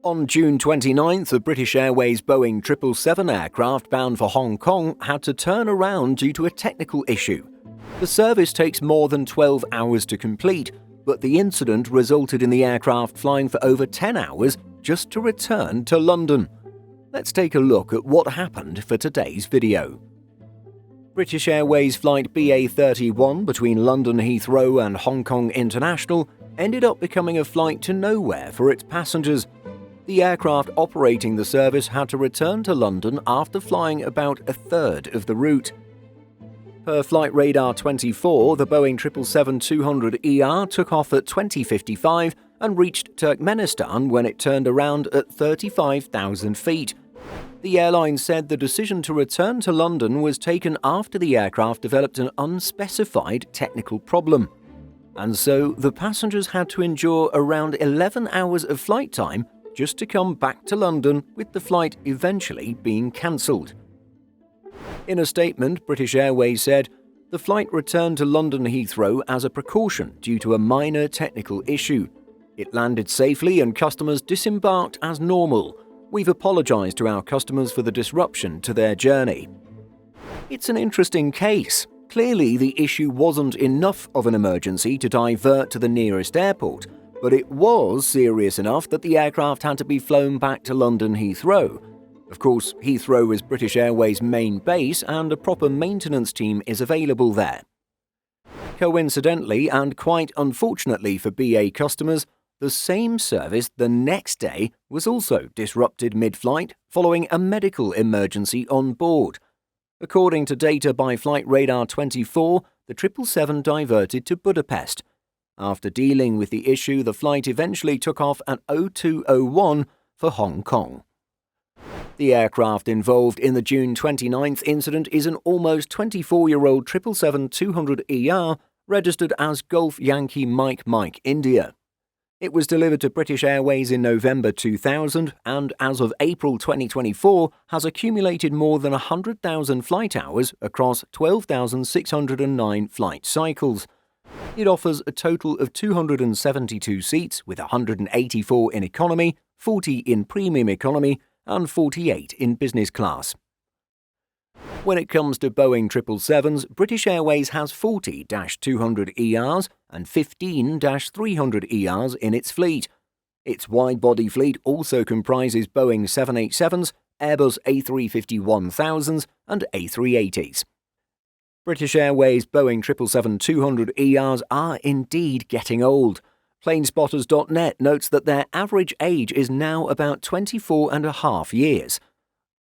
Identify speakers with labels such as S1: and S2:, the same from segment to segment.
S1: On June 29th, the British Airways Boeing 777 aircraft bound for Hong Kong had to turn around due to a technical issue. The service takes more than 12 hours to complete, but the incident resulted in the aircraft flying for over 10 hours just to return to London. Let's take a look at what happened for today's video. British Airways flight BA31 between London Heathrow and Hong Kong International ended up becoming a flight to nowhere for its passengers. The aircraft operating the service had to return to London after flying about a third of the route. Per Flight Radar 24, the Boeing 777-200ER took off at 20:55 and reached Turkmenistan when it turned around at 35,000 feet. The airline said the decision to return to London was taken after the aircraft developed an unspecified technical problem. And so the passengers had to endure around 11 hours of flight time just to come back to London, with the flight eventually being cancelled. In a statement, British Airways said, "The flight returned to London Heathrow as a precaution due to a minor technical issue. It landed safely and customers disembarked as normal. We've apologised to our customers for the disruption to their journey." It's an interesting case. Clearly, the issue wasn't enough of an emergency to divert to the nearest airport, but it was serious enough that the aircraft had to be flown back to London Heathrow. Of course, Heathrow is British Airways' main base and a proper maintenance team is available there. Coincidentally, and quite unfortunately for BA customers, the same service the next day was also disrupted mid-flight following a medical emergency on board. According to data by Flight Radar 24, the 777 diverted to Budapest. After dealing with the issue, the flight eventually took off at 02:01 for Hong Kong. The aircraft involved in the June 29th incident is an almost 24-year-old 777-200ER registered as Golf Yankee Mike Mike India. It was delivered to British Airways in November 2000 and, as of April 2024, has accumulated more than 100,000 flight hours across 12,609 flight cycles. It offers a total of 272 seats, with 184 in economy, 40 in premium economy, and 48 in business class. When it comes to Boeing 777s, British Airways has 40-200ERs and 15-300ERs in its fleet. Its wide-body fleet also comprises Boeing 787s, Airbus A350-1000s, and A380s. British Airways Boeing 777-200ERs are indeed getting old. Planespotters.net notes that their average age is now about 24.5 years.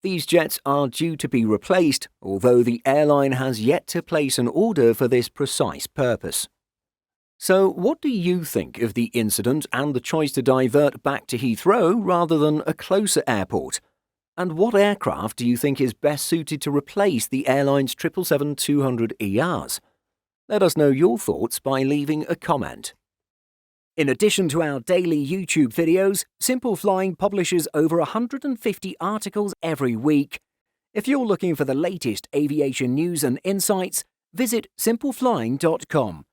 S1: These jets are due to be replaced, although the airline has yet to place an order for this precise purpose. So, what do you think of the incident and the choice to divert back to Heathrow rather than a closer airport? And what aircraft do you think is best suited to replace the airline's 777-200ERs? Let us know your thoughts by leaving a comment. In addition to our daily YouTube videos, Simple Flying publishes over 150 articles every week. If you're looking for the latest aviation news and insights, visit simpleflying.com.